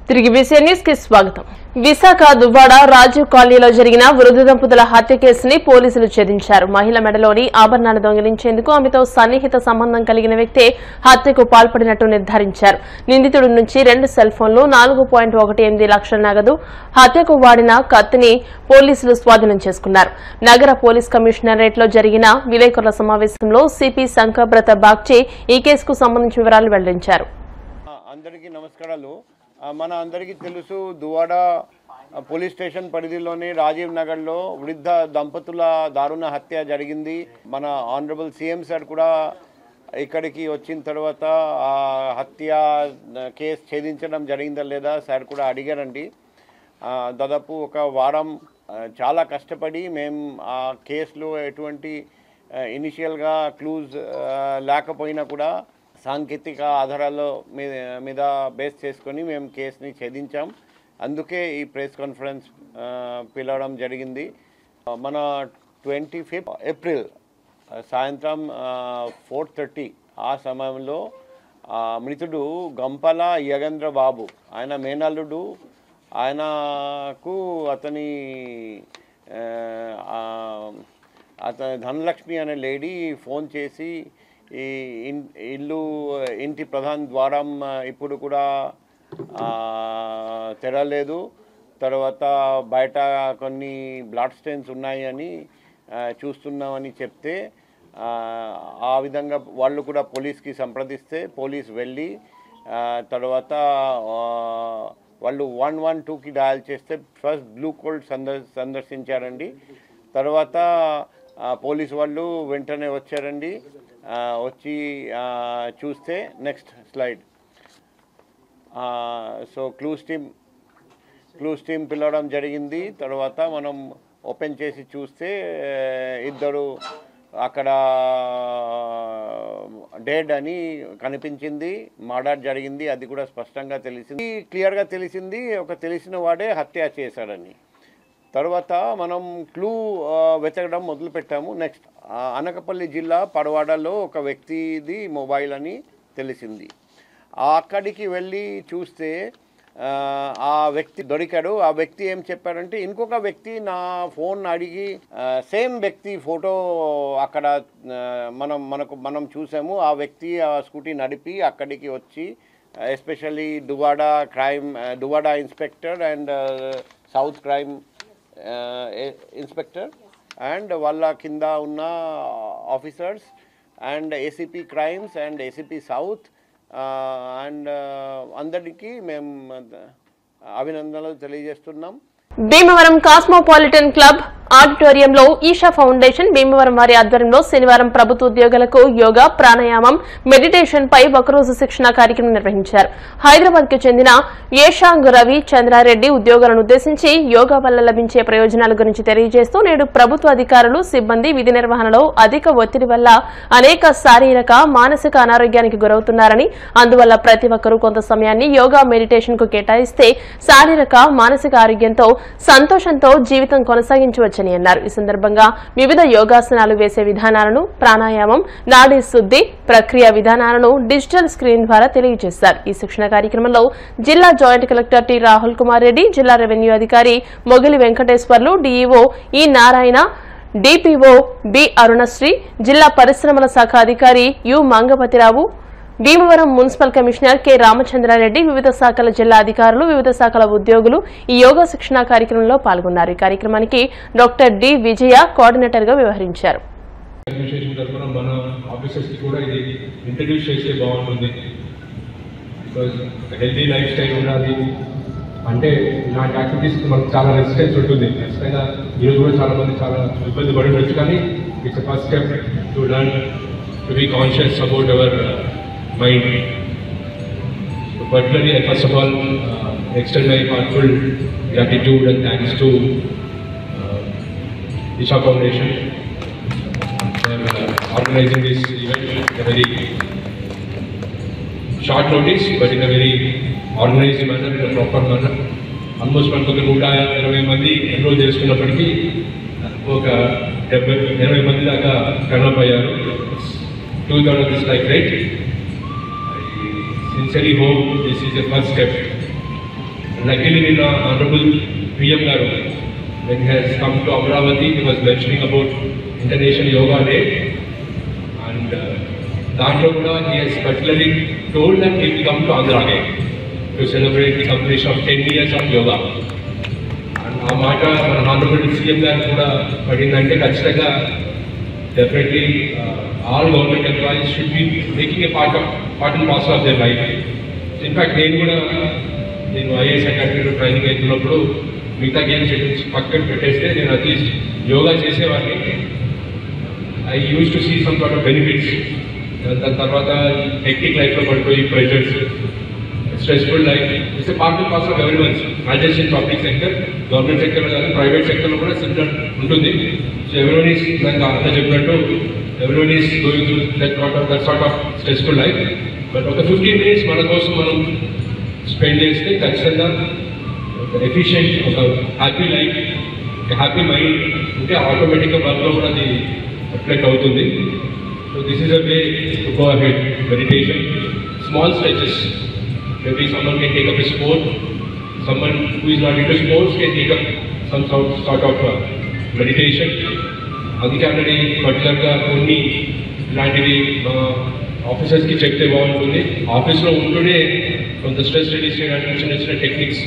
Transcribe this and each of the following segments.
తిరిగి విషయ న్యూస్ కి స్వాగతం. విశాఖ దువ్వాడ రాజీవ్ కాలనీలో జరిగిన వృద్ధ దంపతుల హత్య కేసుని పోలీసులు ఛేదించారు. మహిళ మెడలోని ఆభరణాలు దొంగిలించేందుకు ఆమెతో సన్నిహిత సంబంధం కలిగిన వ్యక్తే హత్యకు పాల్పడినట్టు నిర్ధారించారు. నిందితుడి నుంచి 2 సెల్ ఫోన్లు, 4.18 లక్షల నగదు, హత్యకు వాడిన కత్తిని పోలీసులు స్వాధీనం చేసుకున్నారు. నగర పోలీస్ కమిషనరేట్ లో జరిగిన విలేకరుల సమావేశంలో సిపి శంకర్బ్రత బాగ్చి ఈ కేసుకు సంబంధించిన వివరాలు వెల్లడించారు. అందరికీ నమస్కారాలు. మన అందరికీ తెలుసు, దువ్వాడ పోలీస్ స్టేషన్ పరిధిలోని రాజీవ్ నగర్లో వృద్ధ దంపతుల దారుణ హత్య జరిగింది. మన ఆనరబుల్ సీఎం సార్ కూడా ఇక్కడికి వచ్చిన తర్వాత ఆ హత్య కేసు ఛేదించడం జరిగిందా లేదా సార్ కూడా అడిగారండి. దాదాపు ఒక వారం చాలా కష్టపడి మేము ఆ కేసులో ఎటువంటి ఇనిషియల్గా క్లూజ్ లేకపోయినా కూడా సాంకేతిక ఆధారాల మీద బేస్ చేసుకొని మేము కేసుని ఛేదించాం. అందుకే ఈ ప్రెస్ కాన్ఫరెన్స్ పిలవడం జరిగింది. మన 25 ఏప్రిల్ సాయంత్రం 4:30 ఆ సమయంలో మృతుడు గంపల యగేంద్ర బాబు, ఆయన మేనల్లుడు, ఆయనకు అతని ధనలక్ష్మి అనే లేడీ ఫోన్ చేసి ఈ ఇంటి ప్రధాన ద్వారం ఇప్పుడు కూడా తెరలేదు, తర్వాత బయట కొన్ని బ్లడ్ స్టెయిన్స్ ఉన్నాయి అని చూస్తున్నామని చెప్తే ఆ విధంగా వాళ్ళు కూడా పోలీస్కి సంప్రదిస్తే పోలీస్ వెళ్ళి తర్వాత వాళ్ళు 112కి డయల్ చేస్తే ఫస్ట్ బ్లూ కోల్డ్ సందర్శించారండి. తర్వాత పోలీస్ వాళ్ళు వెంటనే వచ్చారండి. వచ్చి చూస్తే next slide. So clues team పిలవడం జరిగింది. తర్వాత మనం ఓపెన్ చేసి చూస్తే ఇద్దరు అక్కడ డెడ్ అని కనిపించింది, మర్డర్ జరిగింది, అది కూడా స్పష్టంగా తెలిసింది, క్లియర్గా తెలిసింది. తెలిసిన వాడే హత్య చేశాడని. తర్వాత మనం క్లూ వెతకడం మొదలుపెట్టాము. నెక్స్ట్ అనకాపల్లి జిల్లా పడవాడలో ఒక వ్యక్తిది మొబైల్ అని తెలిసింది. అక్కడికి వెళ్ళి చూస్తే ఆ వ్యక్తి దొరికాడు. ఆ వ్యక్తి ఏం చెప్పారంటే, ఇంకొక వ్యక్తి నా ఫోన్ అడిగి సేమ్ వ్యక్తి ఫోటో అక్కడ మనం చూసాము. ఆ వ్యక్తి ఆ స్కూటీ నడిపి అక్కడికి వచ్చి especially Duvvada inspector and south crime inspector and వాళ్ళ కింద ఉన్న officers and ACP crimes and ACP south and అందరికీ మేము అభినందనలు తెలియజేస్తున్నాం. భీమవరం కాస్మోపాలిటన్ క్లబ్ ఆడిటోరియంలో ఈషా ఫౌండేషన్ భీమవరం వారి ఆధ్వర్యంలో శనివారం ప్రభుత్వ ఉద్యోగులకు యోగా, ప్రాణాయామం, మెడిటేషన్ పై ఒకరోజు శిక్షణ కార్యక్రమం నిర్వహించారు. హైదరాబాద్ కు చెందిన యేషాంగ్ రవి చంద్రారెడ్డి ఉద్యోగులను ఉద్దేశించి యోగా వల్ల లభించే ప్రయోజనాల గురించి తెలియజేస్తూ నేడు ప్రభుత్వ అధికారులు, సిబ్బంది విధి నిర్వహణలో అధిక ఒత్తిడి వల్ల అనేక శారీరక, మానసిక అనారోగ్యానికి గురవుతున్నారని, అందువల్ల ప్రతి ఒక్కరూ కొంత సమయాన్ని యోగా, మెడిటేషన్ కు కేటాయిస్తే శారీరక, మానసిక ఆరోగ్యంతో, సంతోషంతో జీవితం కొనసాగించవచ్చని అన్నారు. ఈ సందర్భంగా వివిధ యోగాసనాలు వేసే విధానాలను, ప్రాణాయామం, నాడీ శుద్ధి ప్రక్రియ విధానాలను డిజిటల్ స్క్రీన్ ద్వారా తెలియజేశారు. ఈ శిక్షణ కార్యక్రమంలో జిల్లా joint collector T Rahul Kumar Reddy, జిల్లా రెవెన్యూ అధికారి మొగిలి వెంకటేశ్వర్లు, డీఈఓ ఈ నారాయణ, డిపిఓ బి అరుణశ్రీ, జిల్లా పరిశ్రమల శాఖ అధికారి U Mangapathirao, Bhimavaram municipal commissioner K Ramachandrareddy, వివిధ శాఖల జిల్లా అధికారులు, వివిధ శాఖల ఉద్యోగులు ఈ యోగా శిక్షణ కార్యక్రమంలో పాల్గొన్నారు. ఈ కార్యక్రమానికి డాక్టర్ డి విజయ కోఆర్డినేటర్ గా వ్యవహరించారు. అంటే ఇలాంటి యాక్టివిటీస్ మనకు చాలా రెసిస్టెన్స్ ఉంటుంది. ఖచ్చితంగా ఈరోజు కూడా చాలా మంది చాలా ఇబ్బంది పడి ఉండొచ్చు, కానీ it's first step to learn to be conscious about our mind. So particularly, I first of all extend my heartfelt gratitude and thanks to Isha Foundation for organizing this event in a very short notice, but in a very organized manner, in a proper manner. Almost 120 మంది enrol చేసుకున్నప్పటికీ ఒక 70-80 మంది దాకా turn అయ్యారు. 2000 is like great. Sincerely hope this is the first step luckily in Honorable PM Garu, when he has come to Amravati, he was mentioning about International Yoga Day, and Dr. Kuda, he has particularly told that he will come to Andhra again to celebrate the completion of 10 years of yoga. And our Mata, Honorable CM Garu Kuda, Padindante Kachitaga, definitely all government employees should be making a part and parcel of their life. In fact, నేను IAS అకాడమీలో training అవుతున్నప్పుడు మిగతా games పక్కన పెట్టేస్తే నేను at least yoga చేసేవాడిని. I use to see some sort of benefits. దాని తర్వాత హెక్టిక్ లైఫ్లో పడిపోయి pressures, stressful life it's a part and parcel of everyone's, not just in public sector, government సెక్టర్లో కానీ ప్రైవేట్ సెక్టర్లో కూడా సిమిలర్ ఉంటుంది. సో ఎవరీవన్ ఈస్ నాకు అంతా చెప్పినట్టు everyone is going through that sort of stressful life. But ఒక 15 minutes మన కోసం మనం స్పెండ్ చేస్తే ఖచ్చితంగా ఒక ఎఫిషియెంట్, ఒక హ్యాపీ లైఫ్, ఒక హ్యాపీ మైండ్ ఉంటే ఆటోమేటిక్గా వర్క్లో కూడా అది రిఫ్లెక్ట్ అవుతుంది. So this is a way to go ahead. Meditation, small stretches. Maybe someone can take up a sport, someone who is not into sports can take up some sort of meditation. అది కాదని పర్టికులర్గా కొన్ని ఇలాంటివి ఆఫీసర్స్కి చెప్తే బాగుంటుంది. ఆఫీస్లో ఉంటూనే కొంత స్ట్రెస్ రిలీజ్ చేయడానికి చిన్న చిన్న techniques.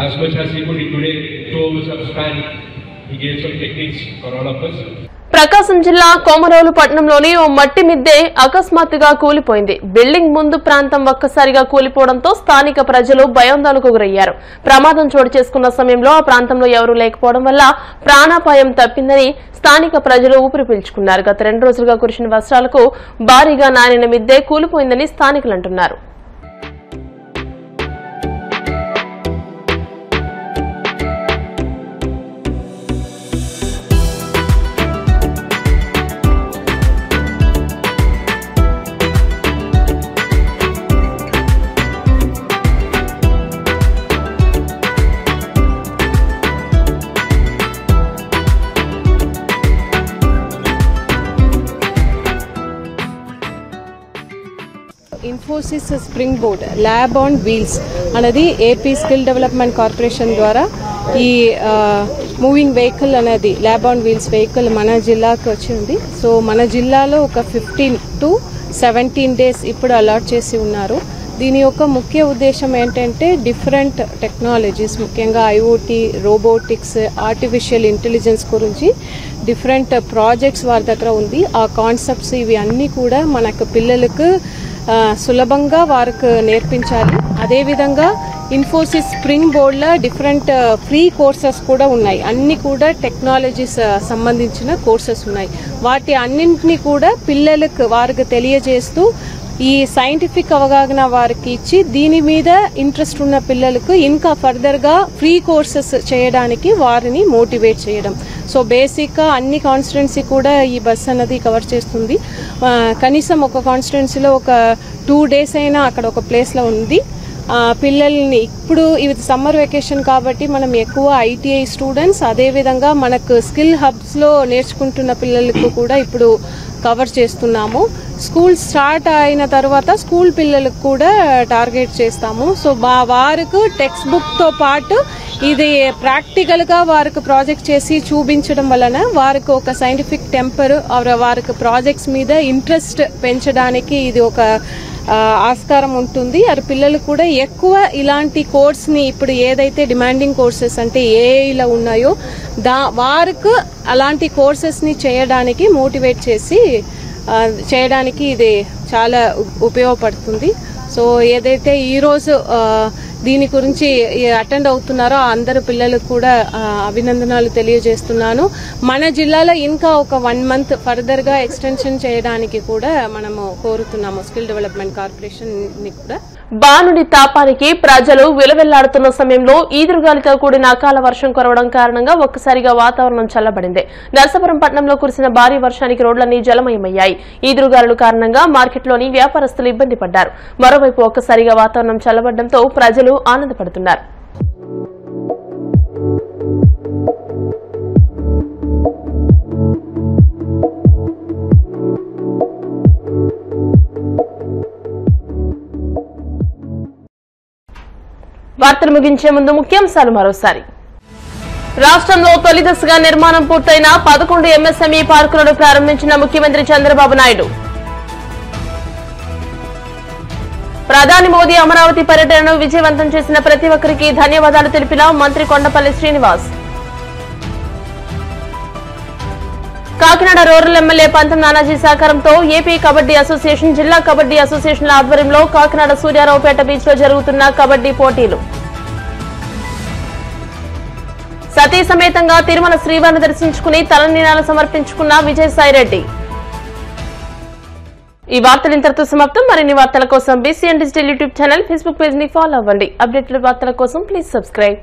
As much as he could today 2 hours of span, he gave some techniques for all of us. ప్రకాశం జిల్లా కోమరోలు పట్టణంలోని ఓ మట్టి మిద్దె అకస్మాత్తుగా కూలిపోయింది. బిల్డింగ్ ముందు ప్రాంతం ఒక్కసారిగా కూలిపోవడంతో స్థానిక ప్రజలు భయాందోళనకు గురయ్యారు. ప్రమాదం చోటు చేసుకున్న సమయంలో ఆ ప్రాంతంలో ఎవరూ లేకపోవడం వల్ల ప్రాణాపాయం తప్పిందని స్థానిక ప్రజలు ఊపిరి పీల్చుకున్నారు. గత 2 రోజులుగా కురిసిన వర్షాలకు భారీగా నానిన మిద్దె కూలిపోయిందని స్థానికులు అంటున్నారు. Infosys spring board lab on wheels అనేది ఏపీ స్కిల్ డెవలప్మెంట్ కార్పొరేషన్ ద్వారా ఈ మూవింగ్ వెహికల్ అనేది ల్యాబ్ ఆన్ వీల్స్ వెహికల్ మన జిల్లాకు వచ్చింది. సో మన జిల్లాలో ఒక 15 to 17 days ఇప్పుడు అలాట్ చేసి ఉన్నారు. దీని యొక్క ముఖ్య ఉద్దేశం ఏంటంటే డిఫరెంట్ టెక్నాలజీస్, ముఖ్యంగా ఐఓటీ, రోబోటిక్స్, ఆర్టిఫిషియల్ ఇంటెలిజెన్స్ గురించి డిఫరెంట్ ప్రాజెక్ట్స్ వారి దగ్గర ఉంది. ఆ కాన్సెప్ట్స్ ఇవి అన్నీ కూడా మనకు పిల్లలకు సులభంగా వారికి నేర్పించాలి. అదేవిధంగా ఇన్ఫోసిస్ స్ప్రింగ్ బోర్డ్లో డిఫరెంట్ ఫ్రీ కోర్సెస్ కూడా ఉన్నాయి. అన్ని కూడా టెక్నాలజీస్ సంబంధించిన కోర్సెస్ ఉన్నాయి. వాటి అన్నింటినీ కూడా పిల్లలకు వారికి తెలియజేస్తూ ఈ సైంటిఫిక్ అవగాహన వారికి ఇచ్చి దీని మీద ఇంట్రెస్ట్ ఉన్న పిల్లలకు ఇంకా ఫర్దర్గా ఫ్రీ కోర్సెస్ చేయడానికి వారిని మోటివేట్ చేయడం. సో బేసిక్గా అన్ని కాన్స్టిట్యున్సీ కూడా ఈ బస్ అన్నది కవర్ చేస్తుంది. కనీసం ఒక కాన్స్టిట్యున్సీలో ఒక 2 days అయినా అక్కడ ఒక ప్లేస్లో ఉంది. పిల్లల్ని ఇప్పుడు ఇది సమ్మర్ వెకేషన్ కాబట్టి మనం ఎక్కువ ఐటీఐ స్టూడెంట్స్, అదేవిధంగా మనకు స్కిల్ హబ్స్లో నేర్చుకుంటున్న పిల్లలకు కూడా ఇప్పుడు కవర్ చేస్తున్నాము. స్కూల్ స్టార్ట్ అయిన తర్వాత స్కూల్ పిల్లలకు కూడా టార్గెట్ చేస్తాము. సో వారికి టెక్స్ట్ బుక్తో పాటు ఇది ప్రాక్టికల్గా వారికి ప్రాజెక్ట్ చేసి చూపించడం వలన వారికి ఒక సైంటిఫిక్ టెంపర్, వారికి ప్రాజెక్ట్స్ మీద ఇంట్రెస్ట్ పెంచడానికి ఇది ఒక ఆస్కారం ఉంటుంది. అది పిల్లలు కూడా ఎక్కువ ఇలాంటి కోర్స్ని ఇప్పుడు ఏదైతే డిమాండింగ్ కోర్సెస్ అంటే ఏఐలో ఉన్నాయో వారికి అలాంటి కోర్సెస్ని చేయడానికి మోటివేట్ చేసి చేయడానికి ఇది చాలా ఉపయోగపడుతుంది. సో ఏదైతే ఈరోజు దీని గురించి అటెండ్ అవుతున్నారో అందరు పిల్లలకు కూడా అభినందనలు తెలియజేస్తున్నాను. మన జిల్లాలో ఇంకా ఒక 1 month ఫర్దర్గా ఎక్స్టెన్షన్ చేయడానికి కూడా మనము కోరుతున్నాము స్కిల్ డెవలప్మెంట్ కార్పొరేషన్ ని కూడా. బానుడి తాపానికి ప్రజలు విలవిల్లాడుతున్న సమయంలో ఈదురుగాలితో కూడిన అకాల వర్షం కురవడం కారణంగా ఒక్కసారిగా వాతావరణం చల్లబడింది. నరసాపురం పట్టణంలో కురిసిన భారీ వర్షానికి రోడ్లన్నీ జలమయమయ్యాయి. ఈదురుగాలుల కారణంగా మార్కెట్లోని వ్యాపారస్తులు ఇబ్బంది పడ్డారు. మరోవైపు ఒక్కసారిగా వాతావరణం చల్లబడడంతో ప్రజలు ఆనందపడుతున్నారు. వార్తలు ముగించే ముందు ముఖ్యాంశాలు మరోసారి. రాష్ట్రంలో తొలి దశగా నిర్మాణం పూర్తయిన 11 ఎంఎస్ఎంఈ పార్కులను ప్రారంభించిన ముఖ్యమంత్రి చంద్రబాబు నాయుడు. ప్రధాని మోదీ అమరావతి పర్యటనను విజయవంతం చేసిన ప్రతి ఒక్కరికి ధన్యవాదాలు తెలిపిన మంత్రి కొండపల్లి శ్రీనివాస్. కాకినాడ రూరల్ ఎమ్మెల్యే పంతం నానాజీ సహకారంతో ఏపీ కబడ్డీ అసోసియేషన్, జిల్లా కబడ్డీ అసోసియేషన్ల ఆధ్వర్యంలో కాకినాడ సూర్యారావుపేట బీచ్ లో జరుగుతున్న కబడ్డీ పోటీలు. సతీ సమేతంగా తిరుమల శ్రీవారిని దర్శించుకుని తలనీలాలు సమర్పించుకున్న విజయసాయిరెడ్డి. ఈ వార్తలు ఇంతటితో సమాప్తం. మరిన్ని వార్తల కోసం BCN digital YouTube channel, Facebook page ని ఫాలో అవ్వండి. అప్డేటెడ్ వార్తల కోసం ప్లీజ్ సబ్స్క్రైబ్.